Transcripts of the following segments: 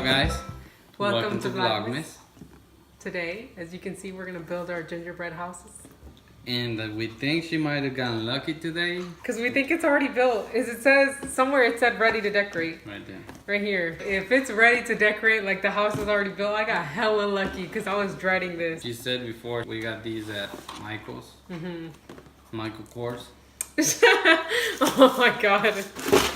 guys. Welcome to Vlogmas. Today, as you can see, we're going to build our gingerbread houses. And we think she might have gotten lucky today. Because we think it's already built. As it says, somewhere it said ready to decorate. Right there. Right here. If it's ready to decorate, like the house is already built, I got hella lucky because I was dreading this. She said before, we got these at Michael's. Michael Kors. Oh my god.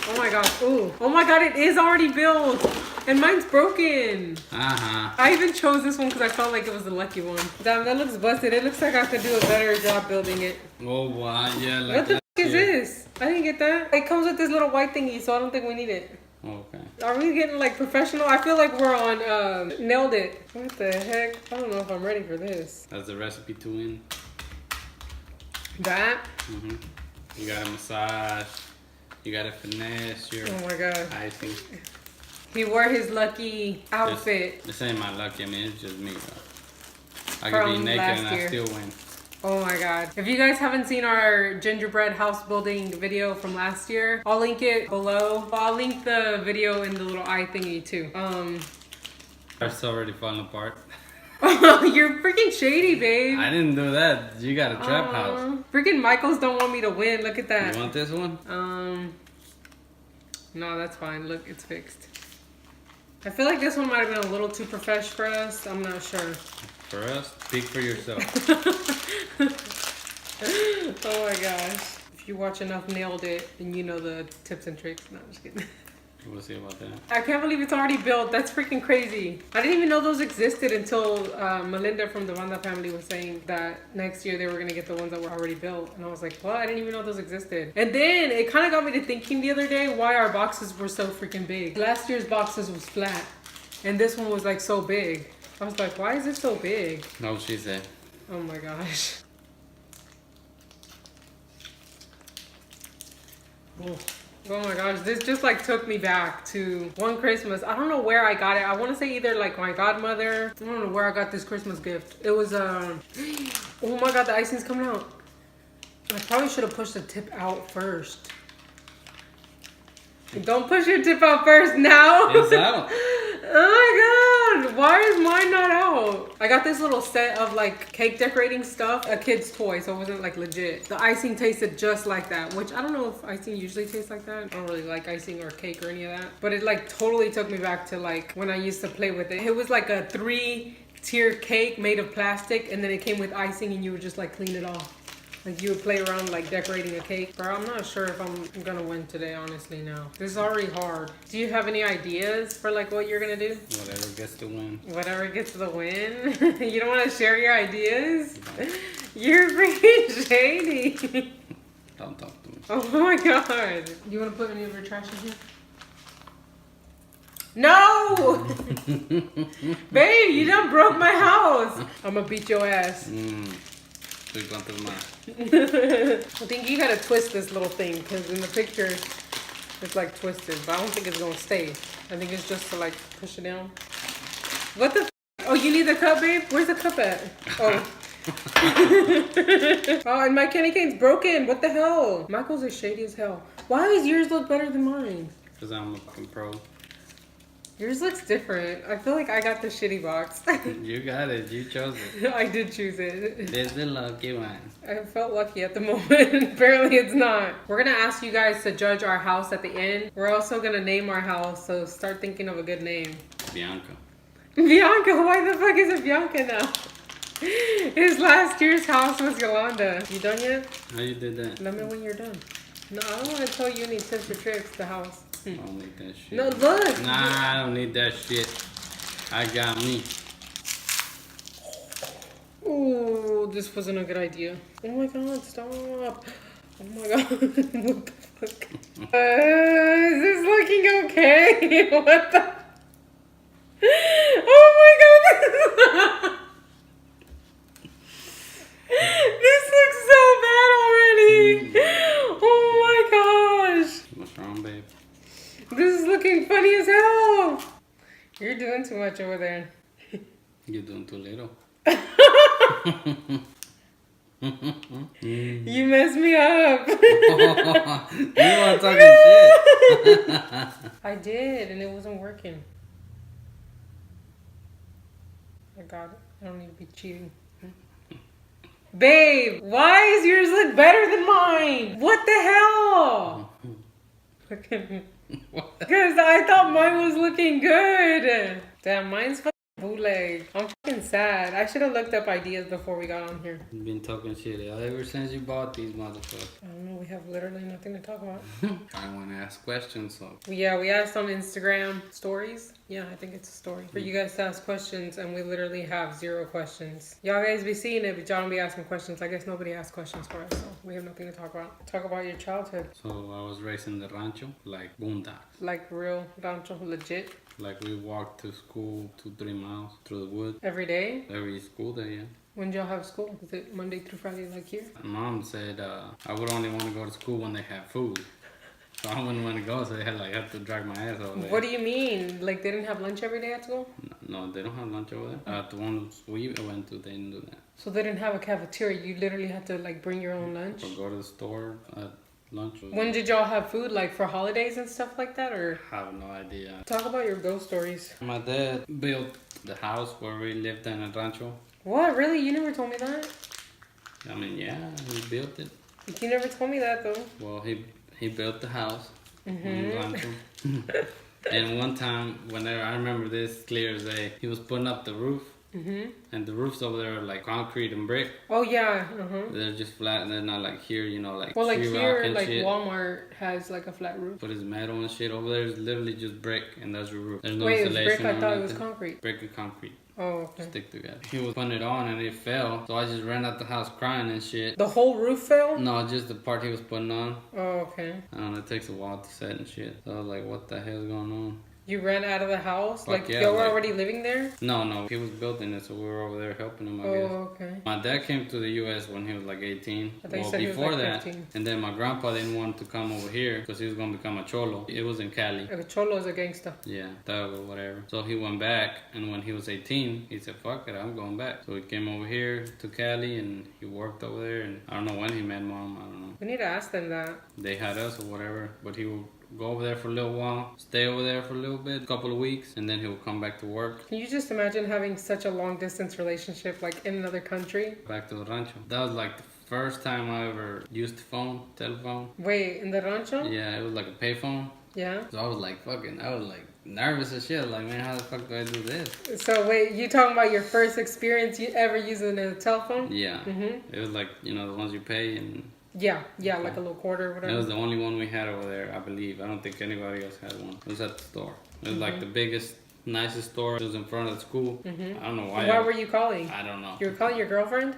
Oh my god. Ooh. Oh my god, it is already built. And mine's broken. I even chose this one because I felt like it was the lucky one. Damn, that looks busted. It looks like I could do a better job building it. Oh wow, yeah. Like what the f is this? I didn't get that. It comes with this little white thingy, so I don't think we need it. Okay. Are we getting like professional? I feel like we're on Nailed It. What the heck? I don't know if I'm ready for this. That's the recipe to win. That? You gotta massage. You gotta finesse your icing. He wore his lucky outfit. This ain't my lucky. I mean, it's just me. I could be naked and I still win. Oh my god. If you guys haven't seen our gingerbread house building video from last year, I'll link it below. I'll link the video in the little eye thingy too. It's already falling apart. You're freaking shady, babe. I didn't do that. You got a trap house. Freaking Michaels don't want me to win. Look at that. You want this one? No, that's fine. Look, it's fixed. I feel like this one might have been a little too profesh for us. I'm not sure. For us? Speak for yourself. Oh my gosh. If you watch enough Nailed It, then you know the tips and tricks. No, I'm just kidding. We'll see about that. I can't believe it's already built. That's freaking crazy. I didn't even know those existed until Melinda from the Wanda family was saying that next year they were going to get the ones that were already built. And I was like, what? I didn't even know those existed. And then it kind of got me to thinking the other day why our boxes were so freaking big. Last year's boxes was flat. And this one was like so big. I was like, why is it so big? No, she said. Oh my gosh. Oh. Oh my gosh, this just like took me back to one Christmas. I don't know where I got it. I want to say either like my godmother. I don't know where I got this Christmas gift. It was, oh my god, the icing's coming out. I probably should have pushed the tip out first. Don't push your tip out first now. It's out. Oh my god, why is mine not out? I got this little set of like cake decorating stuff, a kid's toy, so it wasn't like legit. The icing tasted just like that, which I don't know if icing usually tastes like that. I don't really like icing or cake or any of that. But it like totally took me back to like when I used to play with it. It was like a 3-tier cake made of plastic, and then it came with icing and you would just like clean it off. Like you would play around like decorating a cake. Bro, I'm not sure if I'm gonna win today, honestly, now. This is already hard. Do you have any ideas for like what you're gonna do? Whatever gets the win. Whatever gets the win? You don't wanna share your ideas? No. You're freaking shady. Don't talk to me. Oh my god. You wanna put any of your trash in here? No! Babe, you done broke my house. I'm gonna beat your ass. I think you gotta twist this little thing because in the picture it's like twisted, but I don't think it's gonna stay. I think it's just to like push it down. What the f? Oh, you need the cup, babe? Where's the cup at? Oh. Oh, and my candy cane's broken. What the hell? Michael's is shady as hell. Why does yours look better than mine? Because I'm a fucking pro. Yours looks different. I feel like I got the shitty box. You got it. You chose it. I did choose it. This is the lucky one. I felt lucky at the moment. Apparently it's not. We're going to ask you guys to judge our house at the end. We're also going to name our house, so start thinking of a good name. Bianca. Bianca? Why the fuck is it Bianca now? His last year's house was Yolanda. You done yet? How you did that? Let me know when you're done. No, I don't want to tell you any tips or tricks to the house. I don't need that shit. No, look. Nah, I don't need that shit. I got me. Ooh, this wasn't a good idea. Oh my god, stop. Oh my god. What the fuck? Is this looking okay? What the? Oh my god. This looks so bad already. Oh my gosh. What's wrong, babe? This is looking funny as hell. You're doing too much over there. You're doing too little. You messed me up. You weren't talking shit. I did, and it wasn't working. I got it. I don't need to be cheating. Babe, why is yours look better than mine? What the hell? Because I thought mine was looking good. Damn, mine's fucking bootleg. I'm fucking sad. I should have looked up ideas before we got on here. You've been talking shit ever since you bought these motherfuckers. I don't know. We have literally nothing to talk about. I want to ask questions, so. Yeah, we asked on Instagram stories. Yeah, I think it's a story. For you guys to ask questions, and we literally have 0 questions. Y'all guys be seeing it, but y'all don't be asking questions. I guess nobody asks questions for us, so we have nothing to talk about. Talk about your childhood. So I was raised in the rancho, like boondocks. Like real rancho, legit. Like we walked to school 2-3 miles through the woods. Every day? Every school day, yeah. When did y'all have school? Is it Monday through Friday like here? My mom said I would only want to go to school when they had food. So I wouldn't want to go, so they had to drag my ass over there. What do you mean? Like they didn't have lunch every day at school? No, they don't have lunch over there. The ones we went to, they didn't do that. So they didn't have a cafeteria. You literally had to like bring your own lunch? Or go to the store at lunch. When did y'all have food? Like for holidays and stuff like that? Or I have no idea. Talk about your ghost stories. My dad built the house where we lived in a rancho. What? Really? You never told me that? I mean, yeah, he built it. You never told me that though. Well, he built the house. Mm-hmm. And one time, whenever I remember this clear as day, he was putting up the roof. Mm-hmm. And the roofs over there are like concrete and brick. Oh yeah. They're just flat. They're not like here, you know, like well, like here, like shit. Walmart has like a flat roof. But it's metal and shit. Over there is literally just brick, and that's your roof. There's no Wait, insulation. Wait, it's brick? I thought it was nothing. concrete. Brick and concrete. Oh, okay. Stick together. He was putting it on and it fell, so I just ran out the house crying and shit. The whole roof fell? No, just the part he was putting on. Oh, okay. I don't know, it takes a while to set and shit. So I was like, what the hell's going on? You ran out of the house? Fuck like, yeah, y'all were like, already living there? No, he was building it, so we were over there helping him, I guess. Oh, okay. My dad came to the U.S. when he was like 18. I think well, before before like that, 15. And then my grandpa didn't want to come over here because he was going to become a cholo. It was in Cali. A cholo is a gangsta. Yeah, thug or whatever. So he went back, and when he was 18, he said, fuck it, I'm going back. So he came over here to Cali, and he worked over there, and I don't know when he met mom, I don't know. We need to ask them that. They had us or whatever, but he would go over there for a little while, stay over there for a little bit, a couple of weeks, and then he would come back to work. Can you just imagine having such a long distance relationship like in another country? Back to the rancho. That was like the first time I ever used the telephone. Wait, in the rancho? Yeah, it was like a payphone. Yeah. So I was like nervous as shit. Like, man, how the fuck do I do this? So wait, you talking about your first experience you ever using a telephone? Yeah. It was like, you know, the ones you pay and... Yeah, like a little quarter or whatever. It was the only one we had over there, I believe. I don't think anybody else had one. It was at the store. It was like the biggest, nicest store. It was in front of the school. I don't know why. Why were you calling? I don't know. You were calling your girlfriend?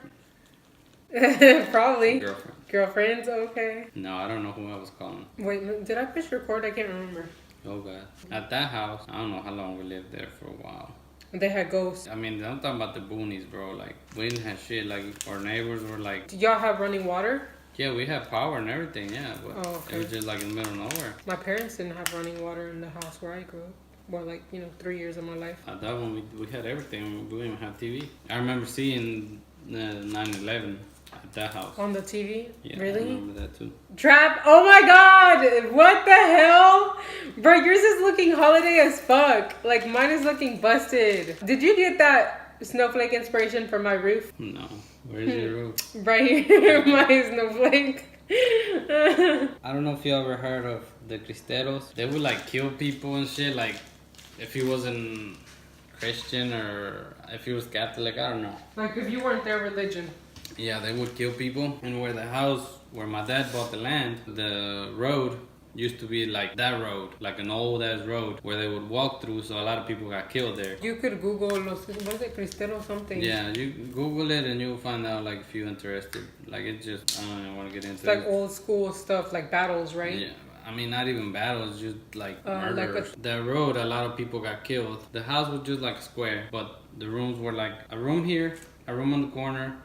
Probably. Girlfriend. Girlfriends? Okay. No, I don't know who I was calling. Wait, did I push record? I can't remember. Oh, God. At that house, I don't know how long we lived there for a while. They had ghosts. I mean, I'm talking about the boonies, bro. Like, we didn't have shit. Like, our neighbors were like... Did y'all have running water? Yeah, we had power and everything, yeah. But okay. It was just like in the middle of nowhere. My parents didn't have running water in the house where I grew up. Well, like, 3 years of my life. At that one, we had everything. We didn't even have TV. I remember seeing 9/11 at that house. On the TV? Yeah, really? I remember that too. Trap? Oh my god! What the hell? Bro, yours is looking holiday as fuck. Like, mine is looking busted. Did you get that snowflake inspiration from my roof? No. Where's your roof? Right here, my snowflake. I don't know if you ever heard of the Cristeros. They would like kill people and shit. Like, if he wasn't Christian or if he was Catholic, I don't know. Like, if you weren't their religion. Yeah, they would kill people. And where the house, where my dad bought the land, the road used to be like that road, like an old ass road where they would walk through, so a lot of people got killed there. You could Google what is it, Cristero something? Yeah, you Google it and you'll find out, like, if you're interested. Like, it's just, I don't even want to get into it's like old school stuff, like battles, right? Yeah. I mean, not even battles, just like murders. Like That road, a lot of people got killed. The house was just like a square, but the rooms were like a room here, a room on the corner,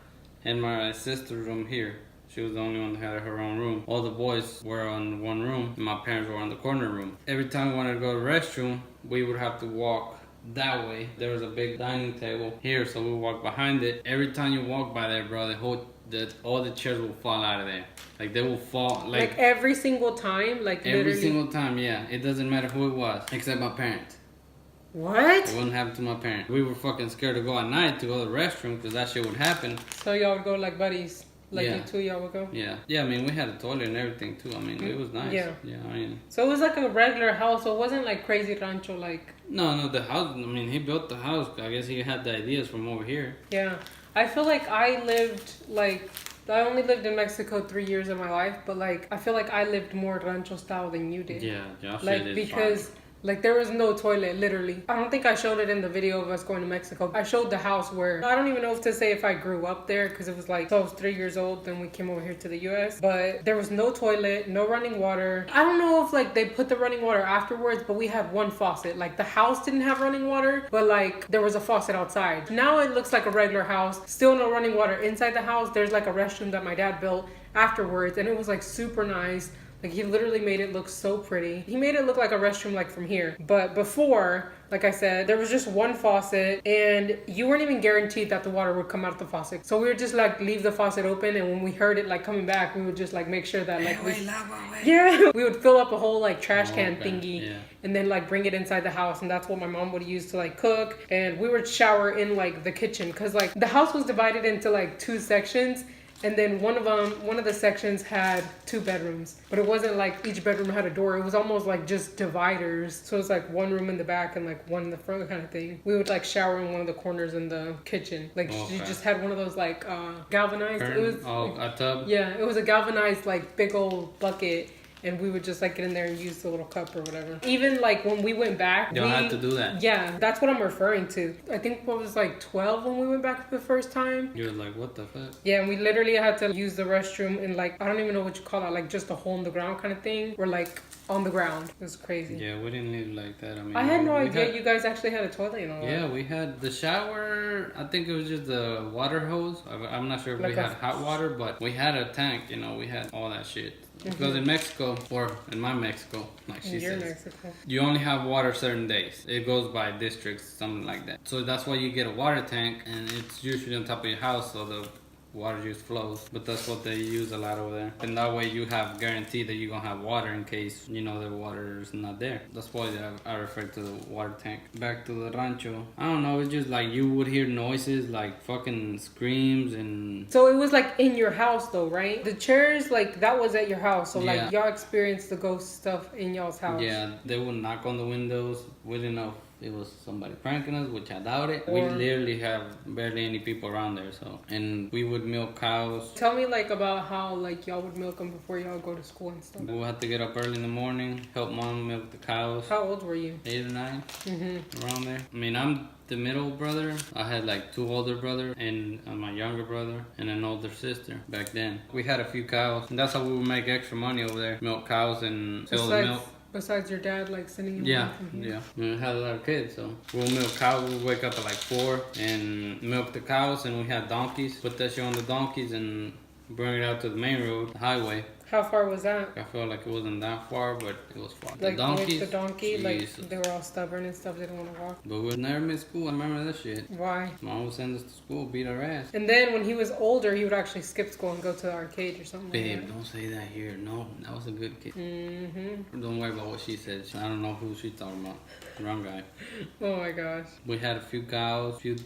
and my sister's room here. She was the only one that had her own room. All the boys were on one room, and my parents were on the corner room. Every time we wanted to go to the restroom, we would have to walk that way. There was a big dining table here, so we walk behind it. Every time you walk by there, bro, all the chairs will fall out of there. Like, they will fall. Like every single time? Like every literally? single time, yeah. It doesn't matter who it was, except my parents. What? It wouldn't happen to my parents. We were fucking scared to go at night to go to the restroom because that shit would happen. So y'all would go like buddies? Like you two, y'all would go? Yeah. Yeah, I mean, we had a toilet and everything too. I mean, it was nice. Yeah. Yeah, I mean. So it was like a regular house, so it wasn't like crazy rancho like... No, the house, I mean, he built the house. I guess he had the ideas from over here. Yeah. I feel like I lived like... I only lived in Mexico 3 years of my life, but like, I feel like I lived more rancho style than you did. Yeah, Josh like, did because... Like, there was no toilet, literally. I don't think I showed it in the video of us going to Mexico. I showed the house where... I don't even know if to say if I grew up there, because it was like... So I was 3 years old, then we came over here to the U.S. But there was no toilet, no running water. I don't know if, like, they put the running water afterwards, but we had one faucet. Like, the house didn't have running water, but, like, there was a faucet outside. Now it looks like a regular house. Still no running water inside the house. There's, like, a restroom that my dad built afterwards, and it was, like, super nice. Like, he literally made it look so pretty. He made it look like a restroom like from here. But before, like I said, there was just one faucet and you weren't even guaranteed that the water would come out of the faucet. So we would just like leave the faucet open, and when we heard it like coming back, we would just like make sure that like we would fill up a whole like trash can thingy and then like bring it inside the house, and that's what my mom would use to like cook. And we would shower in like the kitchen because like the house was divided into like 2 sections. And then one of the sections had 2 bedrooms, but it wasn't like each bedroom had a door. It was almost like just dividers. So it was like one room in the back and like one in the front kind of thing. We would like shower in one of the corners in the kitchen. Like you just had one of those like galvanized. It was a tub. Yeah, it was a galvanized like big old bucket. And we would just like get in there and use the little cup or whatever. Even like when we went back, you had to do that. Yeah, that's what I'm referring to. I think what was like 12 when we went back the first time. You were like, what the fuck? Yeah, and we literally had to use the restroom in like, I don't even know what you call it, like just a hole in the ground kind of thing. We're like on the ground. It was crazy. Yeah, we didn't live like that. I mean, I had no idea you guys actually had a toilet and all that. Yeah, we had the shower. I think it was just the water hose. I'm not sure if we had hot water, but we had a tank. You know, we had all that shit. Because in Mexico, or in my Mexico, like she says, Mexico, you only have water certain days. It goes by districts, something like that. So that's why you get a water tank, and it's usually on top of your house, so the water just flows. But that's what they use a lot over there, and that way you have guaranteed that you're gonna have water in case you know the water is not there. That's why I refer to the water tank. Back to the rancho, I don't know, it's just like you would hear noises like fucking screams. And so it was like in your house though, right? The chairs, like that was at your house, so like y'all experienced the ghost stuff in y'all's house. Yeah, they would knock on the windows. We didn't know it was somebody pranking us, which I doubt it. We literally have barely any people around there, so. And we would milk cows. Tell me like about how like y'all would milk them before y'all go to school and stuff. We'll have to get up early in the morning, help mom milk the cows. How old were you? 8 or 9, around there. I mean, I'm the middle brother. I had like 2 older brothers and my younger brother and an older sister back then. We had a few cows, and that's how we would make extra money over there. Milk cows and sell the milk. Besides your dad, like sending you yeah. We had a lot of kids, so we'll milk cows. We'll wake up at like 4 and milk the cows, and we had donkeys. Put that shit on the donkeys and bring it out to the main road, the highway. How far was that? I felt like it wasn't that far, but it was far. Like the donkey, like they were all stubborn and stuff. They didn't want to walk. But we never missed school. I remember that shit. Why? Mom would send us to school, beat our ass. And then when he was older, he would actually skip school and go to the arcade or something. Babe, don't say that here. No, that was a good kid. Don't worry about what she said. I don't know who she's talking about. Wrong guy. Oh my gosh. We had a few cows, a few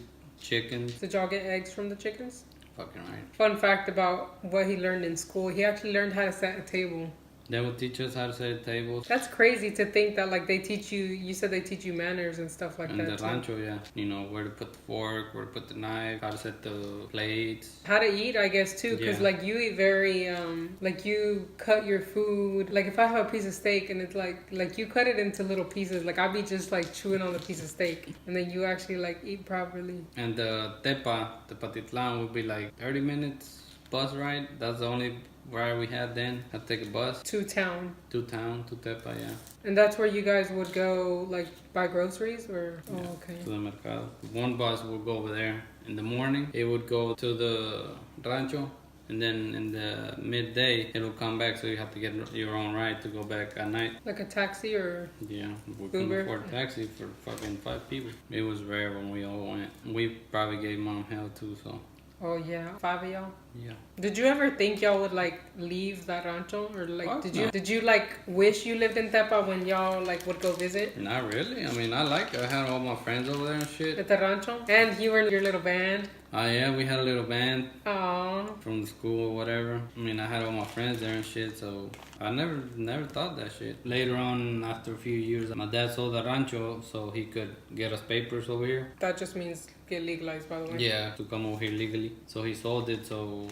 chickens. Did y'all get eggs from the chickens? Fucking right. Fun fact about what he learned in school. He actually learned how to set a table. They would teach us how to set a table. That's crazy to think that like they teach you, you said they teach you manners and stuff like that. In the rancho, yeah. You know, where to put the fork, where to put the knife, how to set the plates. How to eat, I guess, too. Because like you eat very, like you cut your food. Like if I have a piece of steak and it's like you cut it into little pieces. Like I'll be just like chewing on the piece of steak. And then you actually like eat properly. And the Tepatitlan would be like 30 minutes bus ride. That's the only ride we had then. I'd take a bus. To town. To Tepa, yeah. And that's where you guys would go, like, buy groceries, or? Yeah, oh, okay. To the mercado. One bus would go over there in the morning. It would go to the rancho. And then in the midday, it'll come back, so you have to get your own ride to go back at night. Like a taxi or? Yeah, we couldn't afford a taxi for fucking 5 people. It was rare when we all went. We probably gave mom hell too, so. Oh yeah, 5 of y'all. Yeah. Did you ever think y'all would like leave that rancho, or like Fuck did no. you like wish you lived in Tepa when y'all like would go visit Not really. I mean, I like it. I had all my friends over there and shit. at the rancho? And you were in your little band. Oh yeah, we had a little band Aww. from the school or whatever. I mean, I had all my friends there and shit, so I never thought that shit. Later on, after a few years, my dad sold the rancho so he could get us papers over here. That just means get legalized, by the way. Yeah, to come over here legally. So he sold it so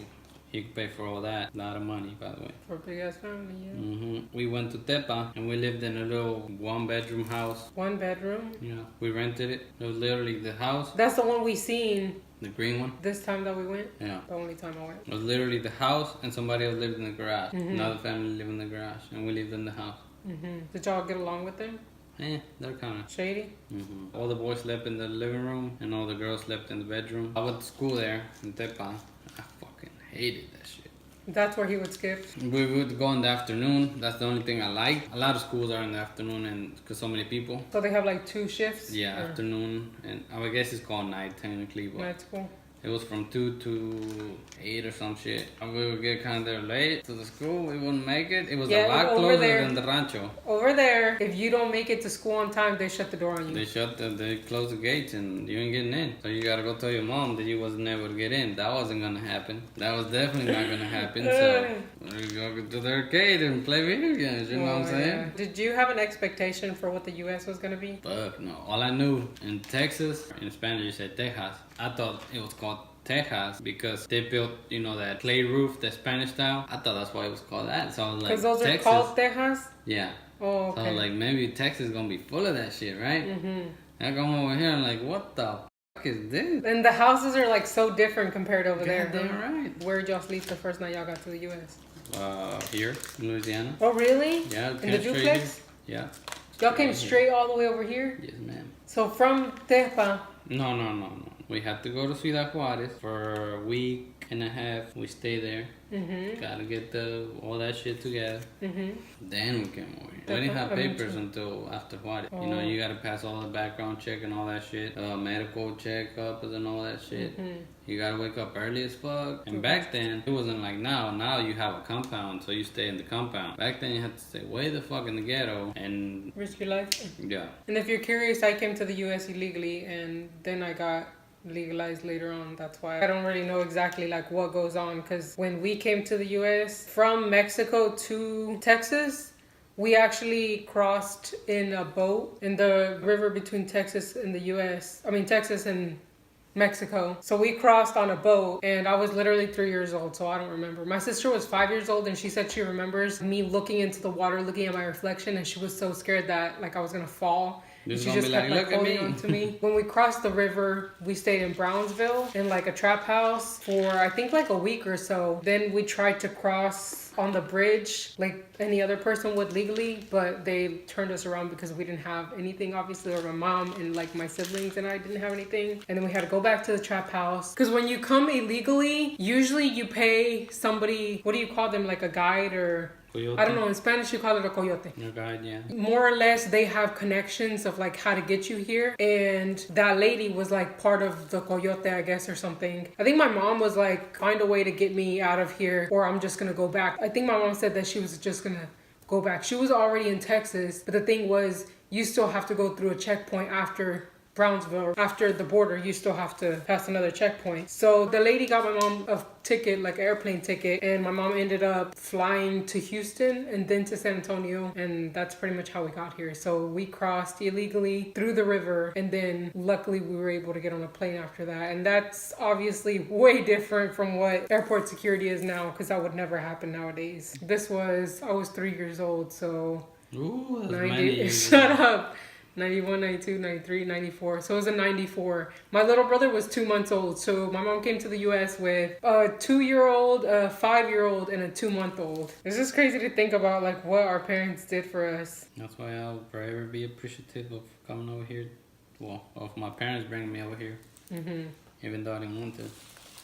he could pay for all that. A lot of money, by the way. For a big ass family, yeah. We went to Tepa and we lived in a little 1-bedroom house. 1 bedroom. Yeah, we rented it. It was literally the house. That's the one we seen The green one? this time that we went. Yeah. The only time I went. It was literally the house and somebody else lived in the garage. Another family lived in the garage and we lived in the house. Did y'all get along with them? They're kind of... Shady? All the boys slept in the living room and all the girls slept in the bedroom. I went to school there in Tepa. I fucking hated that shit. That's where he would skip. We would go in the afternoon. That's the only thing I like. A lot of schools are in the afternoon and because so many people. So they have like 2 shifts? Yeah, Or afternoon. And I guess it's called night technically. But night school? it was from 2 to 8 or some shit. And we would get kind of there late to the school. We wouldn't make it. It was a lot over closer there. than the rancho. Over there, if you don't make it to school on time, they shut the door on you. They closed the gates and you ain't getting in. So you gotta go tell your mom that you wasn't able to get in. That wasn't gonna happen. That was definitely not gonna happen. So we go to the arcade and play video games. You know what I'm saying? Yeah. Did you have an expectation for what the U.S. was gonna be? Fuck no. All I knew in Texas, in Spanish you say Texas. I thought it was called Texas because they built, you know, that clay roof, the Spanish style. I thought that's why it was called that. So I was like, Because those Texas. are called Texas? Yeah. Oh, okay. So I was like, maybe Texas is gonna be full of that shit, right? I come over here and like, what the fuck is this? And the houses are like so different compared over there. Damn right. Where'd y'all sleep the first night y'all got to the U.S.? Here in Louisiana. Oh, really? Yeah. In the duplex? Yeah. Y'all came straight all the way over here? Yes, ma'am. So from Tepa. No. We had to go to Ciudad Juarez for a week and a half. We stayed there. Gotta get all that shit together. Then we came over here. We didn't have papers until after Juarez. You know, you gotta pass all the background check and all that shit. Medical checkup and all that shit. You gotta wake up early as fuck. And back then, it wasn't like now. Now you have a compound, so you stay in the compound. Back then, you had to stay way the fuck in the ghetto and... Risk your life? Yeah. And if you're curious, I came to the U.S. illegally, and then I got legalized later on. That's why I don't really know exactly like what goes on, because when we came to the U.S. from Mexico to Texas, we actually crossed in a boat in the river between Texas and the U.S. I mean, Texas and Mexico. So we crossed on a boat, and I was literally 3 years old, so I don't remember. My sister was 5 years old, and she said she remembers me looking into the water, looking at my reflection, and she was so scared that like I was gonna fall. And she just kept like holding on to me. When we crossed the river, we stayed in Brownsville in like a trap house for I think like a week or so. Then we tried to cross on the bridge like any other person would legally, but they turned us around because we didn't have anything, obviously, or my mom and like my siblings and I didn't have anything. And then we had to go back to the trap house, because when you come illegally, usually you pay somebody, what do you call them, like a guide or... Coyote. I don't know, in Spanish you call it a coyote. Your guide, yeah. More or less, they have connections of like how to get you here. And that lady was like part of the coyote, I guess, or something. I think my mom was like, find a way to get me out of here or I'm just gonna go back. I think my mom said that she was just gonna go back. She was already in Texas, but the thing was, you still have to go through a checkpoint after Brownsville. After the border, you still have to pass another checkpoint. So the lady got my mom a ticket, like an airplane ticket, and my mom ended up flying to Houston and then to San Antonio, and that's pretty much how we got here. So we crossed illegally through the river, and then luckily we were able to get on a plane after that. And that's obviously way different from what airport security is now, because that would never happen nowadays. I was 3 years old, so... Ooh, that's 90, many years. shut up. 91, 92, 93, 94. So it was a 94. My little brother was 2 months old. So my mom came to the U.S. with a 2-year-old, a 5-year-old, and a 2-month-old. It's just crazy to think about like what our parents did for us. That's why I'll forever be appreciative of coming over here. Well, of my parents bringing me over here. Even though I didn't want to.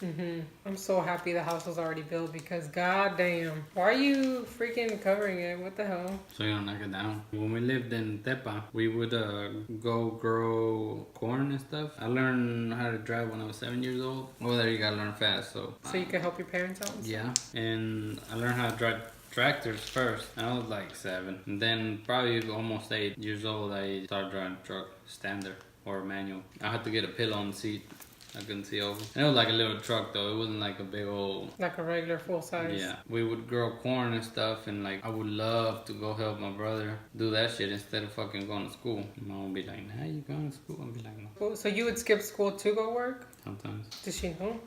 I'm so happy the house was already built because goddamn, why are you freaking covering it? What the hell? So you don't knock it down. When we lived in Tepa, we would go grow corn and stuff. I learned how to drive when I was 7 years old. Over there, you gotta learn fast. So you can help your parents out. Yeah, and I learned how to drive tractors first. I was like 7, and then probably almost 8 years old, I started driving a truck, standard or manual. I had to get a pillow on the seat. I couldn't see over. And it was like a little truck though. It wasn't like a big old... Like a regular full size. Yeah. We would grow corn and stuff, and like I would love to go help my brother do that shit instead of fucking going to school. My mom would be like, nah, you going to school? I'd be like, no. Cool. So you would skip school to go work? Sometimes. Does she know?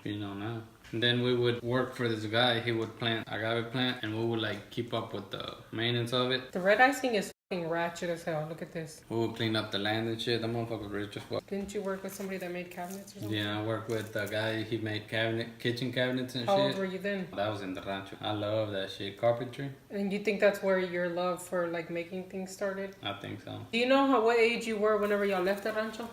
You know now. And then we would work for this guy. He would plant agave plant, and we would like keep up with the maintenance of it. The red icing is fucking ratchet as hell. Look at this. We would clean up the land and shit. That motherfucker was rich as fuck. Didn't you work with somebody that made cabinets or something? Yeah, I worked with a guy. He made kitchen cabinets and How shit. old were you then? That was in the rancho. I love that shit. Carpentry. And you think that's where your love for like making things started? I think so. Do you know what age you were whenever y'all left the rancho?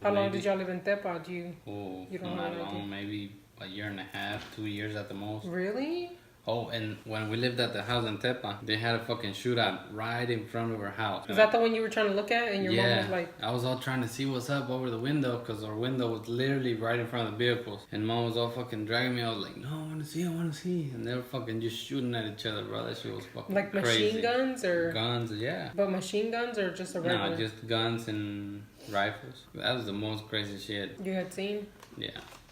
How long Maybe. did y'all live in Tepa? You don't not have an idea? long. Maybe a year and a half, 2 years at the most. Really? Oh, and when we lived at the house in Tepa, they had a fucking shootout right in front of our house. Is that the one you were trying to look at and your mom was like... I was all trying to see what's up over the window because our window was literally right in front of the vehicles. And mom was all fucking dragging me. I was like, no, I want to see, I want to see. And they were fucking just shooting at each other, bro. That shit was fucking Like crazy. machine guns or... Guns, yeah. But machine guns or just a regular? No, just guns and rifles. That was the most crazy shit. You had seen? Yeah.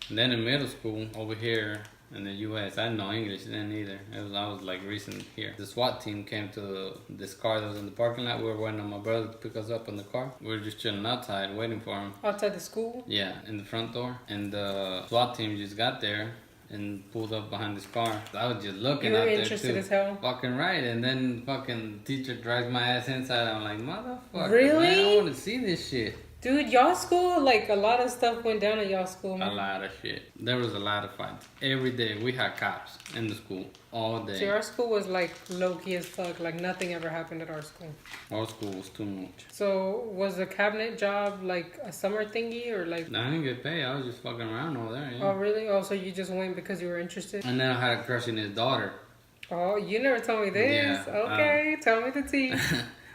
And then in middle school, over here in the U.S., I didn't know English then either. I was like recent here. The SWAT team came to this car that was in the parking lot. We were waiting on my brother to pick us up in the car. We were just chilling outside waiting for him. Outside the school? Yeah, in the front door. And the SWAT team just got there and pulled up behind this car. I was just looking out there too. You were interested as hell? Fucking right. And then fucking teacher drags my ass inside. I'm like, motherfucker, really? Man, I want to see this shit. Dude, y'all school, like, a lot of stuff went down at y'all school, man. A lot of shit. There was a lot of fights. Every day we had cops in the school. All day. See, our school was, like, low-key as fuck. Like, nothing ever happened at our school. Our school was too much. So, was the cabinet job, like, a summer thingy, or, like... I didn't get paid. I was just fucking around over there, yeah. Oh, really? Oh, so you just went because you were interested? And then I had a crush on his daughter. Oh, you never told me this. Yeah, okay, tell me the tea.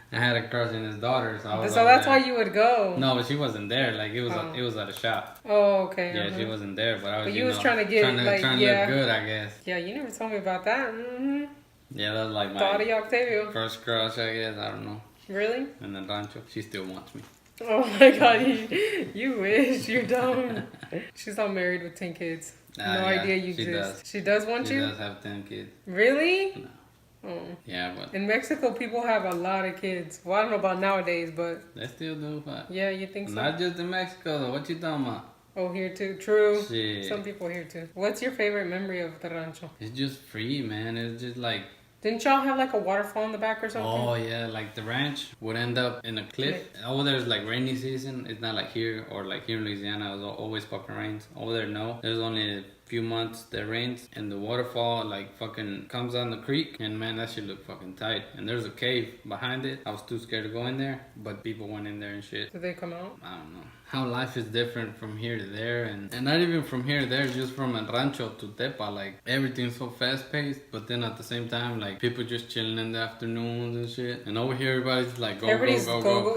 I had a crush on his daughter, so I was So that's why you would go. No, but she wasn't there. Like it was at a shop. Oh, okay. Yeah, she wasn't there, but I was. But you was trying to get trying to look good, I guess. Yeah, you never told me about that. Mm-hmm. Yeah, that was like my OLIVIA'S. first crush, I guess. I don't know. Really? And then rancho, she still wants me. Oh my god, you wish. You're dumb. She's not married with 10 kids. No idea you exist. She does want you? She does have 10 kids. Really? No. Oh. Yeah, but in Mexico, people have a lot of kids. Well, I don't know about nowadays, but they still do. But yeah, you think so? Not just in Mexico, though. What you talking about? Oh, here too. True. Shit. Some people here too. What's your favorite memory of the rancho? It's just free, man. It's just like. Didn't y'all have like a waterfall in the back or something? Oh yeah, like the ranch would end up in a cliff. Over there's like rainy season. It's not like here or like here in Louisiana. It was always fucking rains. Over there, no. There's only a few months that rains and the waterfall like fucking comes on the creek, and man, that shit look fucking tight. And there's a cave behind it. I was too scared to go in there, but people went in there and shit. Did they come out? I don't know. How life is different from here to there, and not even from here to there, just from a rancho to Tepa. Like everything's so fast paced, but then at the same time, like people just chilling in the afternoons and shit. And over here, everybody's like go.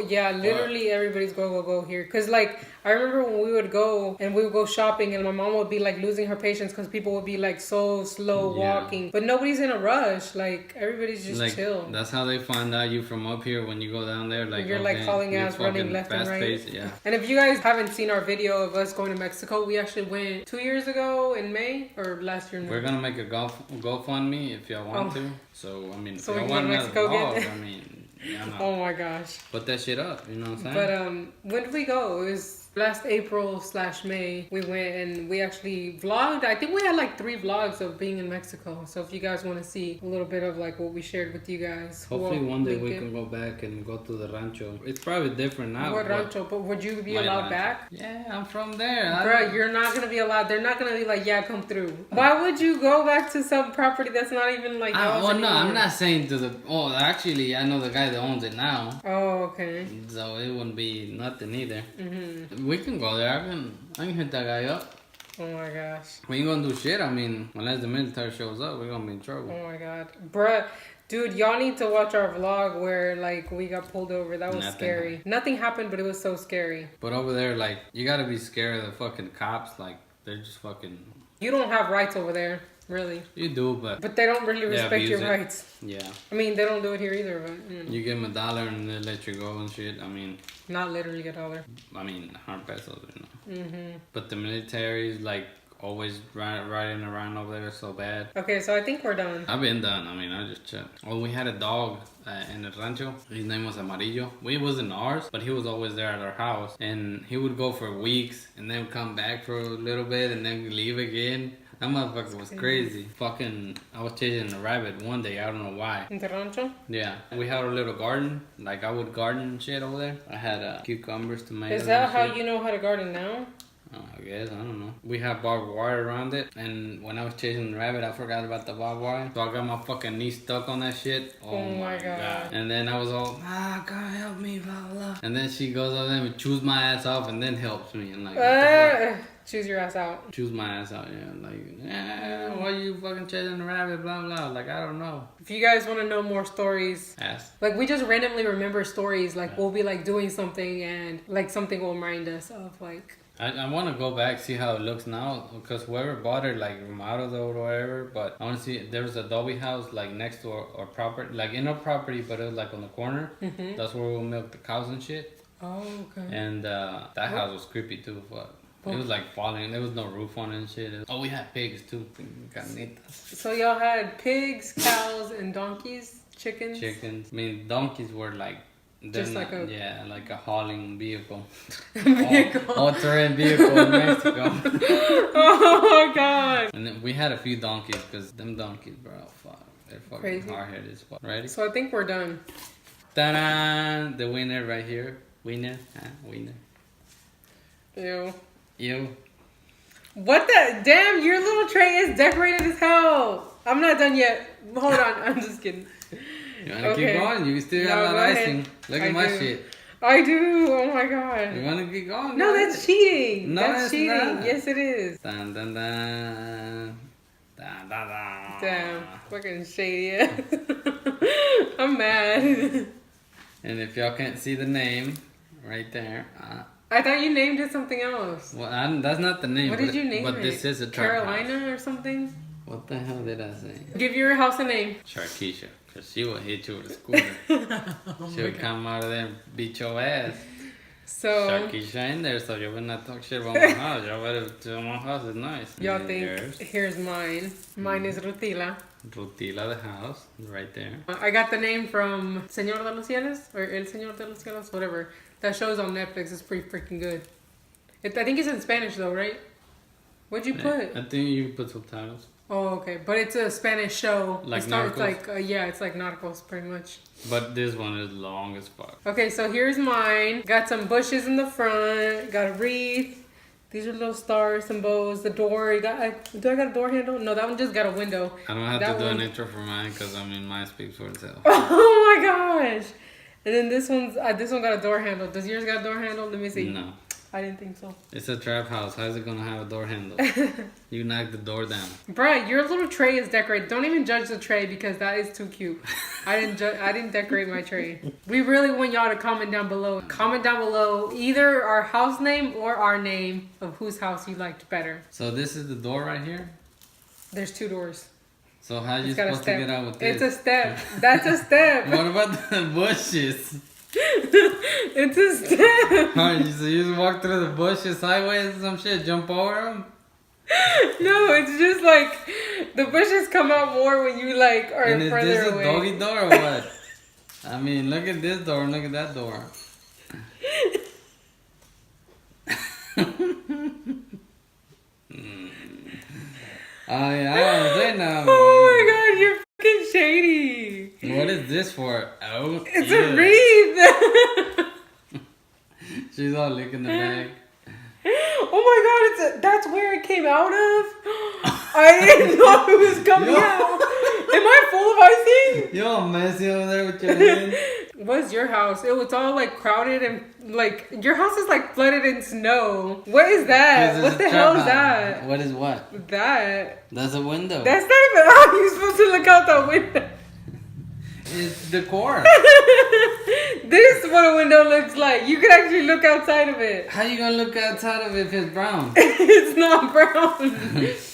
Yeah, literally everybody's go here. Cause like I remember when we would go and we would go shopping, and my mom would be like losing her patience because people would be like so slow walking, but nobody's in a rush. Like everybody's just like, chill. That's how they find out you from up here when you go down there. Like you're like hauling ass, running left and right. Paced, yeah. And if you guys haven't seen our video of us going to Mexico, we actually went 2 years ago in May or last year in May. We're gonna make a GoFundMe if y'all want to. So I mean, if so y'all we want to Mexico vlog, again. I mean, yeah, no. Oh my gosh. Put that shit up. You know what I'm saying? But when did we go? It was last April/May. We went and we actually vlogged. I think we had like 3 vlogs of being in Mexico. So if you guys want to see a little bit of like what we shared with you guys, hopefully one day we can go back and go to the rancho. It's probably different now. What rancho? But would you be allowed back? Yeah, I'm from there. Bruh, you're not gonna be allowed. They're not gonna be like, yeah, come through. Why would you go back to some property that's not even like yours anymore? No, I'm not saying to the. Oh, actually, I know the guy that owns it now. Oh, okay. So it wouldn't be nothing either. Mm-hmm. We can go there. I can hit that guy up. Oh my gosh. We ain't gonna do shit. I mean, unless the military shows up, we're gonna be in trouble. Oh my god. Bruh. Dude, y'all need to watch our vlog where, like, we got pulled over. That was scary. Nothing happened, but it was so scary. But over there, like, you gotta be scared of the fucking cops. Like, they're just fucking... You don't have rights over there, really. You do, but... But they don't really respect your rights. Yeah. I mean, they don't do it here either, but... You give them $1 and they let you go and shit. I mean... Not literally $1. I mean, 100 pesos, you know. Mm-hmm. But the military is, like, always riding around over there so bad. Okay, so I think we're done. I've been done. I mean, I just checked. Well, we had a dog in the rancho. His name was Amarillo. We wasn't ours, but he was always there at our house. And he would go for weeks and then come back for a little bit and then leave again. That motherfucker was crazy. Fucking, I was chasing a rabbit one day. I don't know why. In the rancho? Yeah. We had a little garden. Like, I would garden shit over there. I had cucumbers, tomatoes. Is that how you know how to garden now? I guess, I don't know. We have barbed wire around it, and when I was chasing the rabbit, I forgot about the barbed wire. So I got my fucking knee stuck on that shit. Oh my god. And then I was all, God help me, blah, blah. And then she goes over there and chews my ass off and then helps me. And like, choose your ass out. Choose my ass out, yeah. Like, why you fucking chasing the rabbit, blah, blah. Like, I don't know. If you guys want to know more stories, ask. Like, we just randomly remember stories. Like, we'll be like doing something and like something will remind us of like... I want to go back, see how it looks now, because whoever bought it, like, remodeled it or whatever, but I want to see, there was a Adobe house, like, next to our property, like, in our property, but it was, like, on the corner. Mm-hmm. That's where we'll milk the cows and shit. Oh, okay. And that house was creepy, too, but it was, like, falling. There was no roof on it and shit. We had pigs, too. So y'all had pigs, cows, and donkeys, chickens? Chickens. I mean, donkeys were, like, just like a... Yeah, like a hauling vehicle. All-terrain vehicle in Mexico. Oh my god. And then we had a few donkeys, because them donkeys, bro, fuck. They're fucking hard-headed as fuck. Ready? So I think we're done. Ta-da! The winner right here. Winner. Winner. Ew. Ew. What the? Damn, your little tray is decorated as hell. I'm not done yet. Hold on. I'm just kidding. You wanna keep going? You still got a lot of icing. Look at my shit. I do. Oh my god. You wanna keep going? No, that's cheating. No, that's cheating. Not. Yes, it is. Dun, dun, dun. Dun, dun, dun. Damn. Fucking shady ass. I'm mad. And if y'all can't see the name, right there. I thought you named it something else. Well, that's not the name. What did you name it? But this is a trap Carolina house. Or something? What the hell did I say? Give your house a name. Sharkeisha. Because she will hit you with a scooter. She would come out of there and beat your ass. So... Sharkeisha in there, so you would not talk shit about my house. Y'all better tell my house is nice. Y'all think, here's mine. Mine is Rutila. Rutila, the house, right there. I got the name from Señor de los Cielos, or El Señor de los Cielos, whatever. That show's on Netflix. It's pretty freaking good. I think it's in Spanish though, right? What'd you put? I think you put subtitles. Oh, okay. But it's a Spanish show. Like It's Narcos? like, yeah, it's like Narcos, pretty much. But this one is long as fuck. Okay, so here's mine. Got some bushes in the front. Got a wreath. These are little stars, some bows. The door. Do I got a door handle? No, that one just got a window. I don't have to do an intro for mine because I mean mine speaks for itself. Oh my gosh! And then this one got a door handle. Does yours got a door handle? Let me see. No. I didn't think so. It's a trap house. How's it gonna have a door handle? You knock the door down. Bruh, your little tray is decorated. Don't even judge the tray because that is too cute. I didn't decorate my tray. We really want y'all to comment down below. Comment down below either our house name or our name of whose house you liked better. So this is the door right here? There's 2 doors. So how are you supposed to get out with this? It's a step. That's a step. What about the bushes? It's a step. So you just walk through the bushes sideways or some shit, jump over them? No, it's just like the bushes come out more when you like are and further away. Is this a doggy door or what? I mean, look at this door and look at that door. Oh yeah, I don't say now. Oh my god, you're fucking shady. What is this for? Oh, it's a wreath. She's all licking the bag. Oh my god, that's where it came out of? I didn't know it was coming out. Am I full of icing? You're all messy over there with your hand. What's your house? It was all like crowded and like your house is like flooded in snow. What is that? What the hell is that? What is what? That. That's a window. That's not even how you're supposed to look out the window. It's decor. This is what a window looks like. You can actually look outside of it. How you gonna look outside of it if it's brown? It's not brown.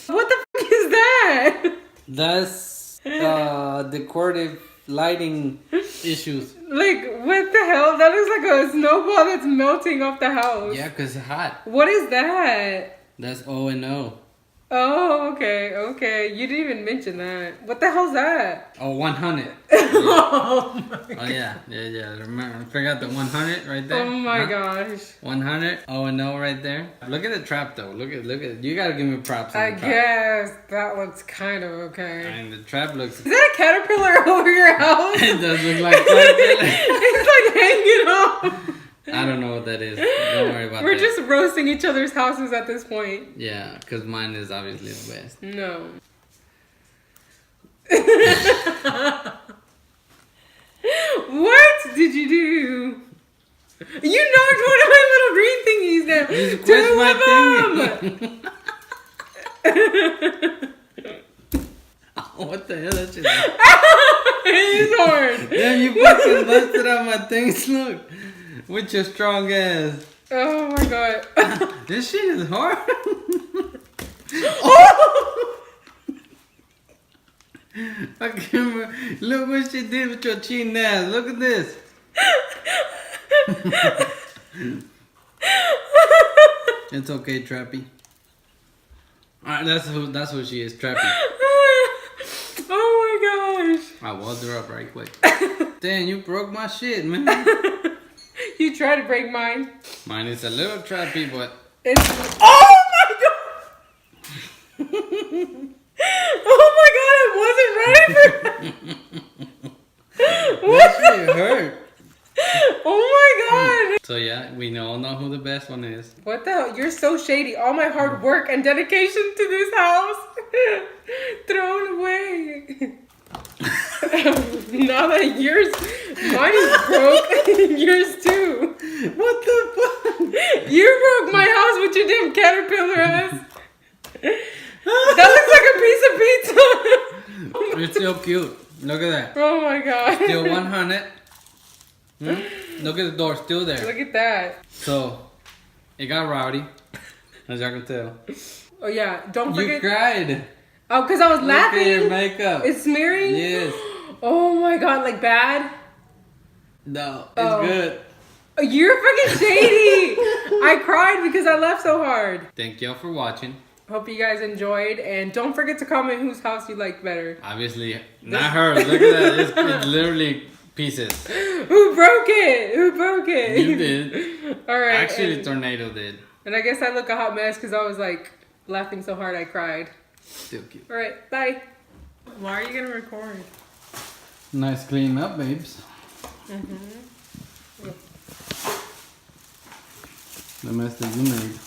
What the fuck is that? That's decorative lighting issues. Like, what the hell? That looks like a snowball that's melting off the house. Yeah, 'cause it's hot. What is that? That's O&O. Oh, okay. You didn't even mention that. What the hell's that? Oh, 100. Oh my god. Oh, yeah. Remember, I forgot the 100 right there. Oh my gosh. 100. O&O right there. Look at the trap, though. Look at it. You gotta give me props on I the trap. guess that looks kind of okay. And the trap looks... Is that a caterpillar over your house? It does look like caterpillar. It's like hanging off. I don't know what that is. Don't worry about that. We're just roasting each other's houses at this point. Yeah, because mine is obviously the best. No. What did you do? You knocked one of my little green thingies down. You squished my thingy. What the hell? That shit. He's hard. Damn, you fucking busted out my things. Look. With your strong ass. Oh my god. This shit is hard. I can't remember. Look what she did with your cheating ass. Look at this. It's okay, Trappy. Alright, that's who she is, Trappy. Oh my gosh. I walled her up right quick. Damn, you broke my shit, man. You tried to break mine. Mine is a little trappy, but... It's... Oh my god! Oh my god, I wasn't ready for that! That shit hurt. Oh my god! So yeah, we all know who the best one is. What the hell? You're so shady. All my hard work and dedication to this house thrown away. Now that mine is broke, yours too. What the fuck? You broke my house with your damn caterpillar ass. That looks like a piece of pizza. It's so cute. Look at that. Oh my god. Still 100. Look at the door, still there. Look at that. So, it got rowdy, as y'all can tell. Oh yeah, don't forget. You cried. Oh, because I was laughing. Look at your makeup. It's smearing? Yes. Oh my god, like bad? No, it's good. You're freaking shady. I cried because I laughed so hard. Thank y'all for watching. Hope you guys enjoyed, and don't forget to comment whose house you liked better. Obviously, not hers. Look at that. It's literally pieces. Who broke it? Who broke it? You did. All right. Actually, Tornado did. And I guess I look a hot mess because I was like laughing so hard I cried. Still cute. All right, bye. Why are you gonna record? Nice clean up, babes. The mess that you made.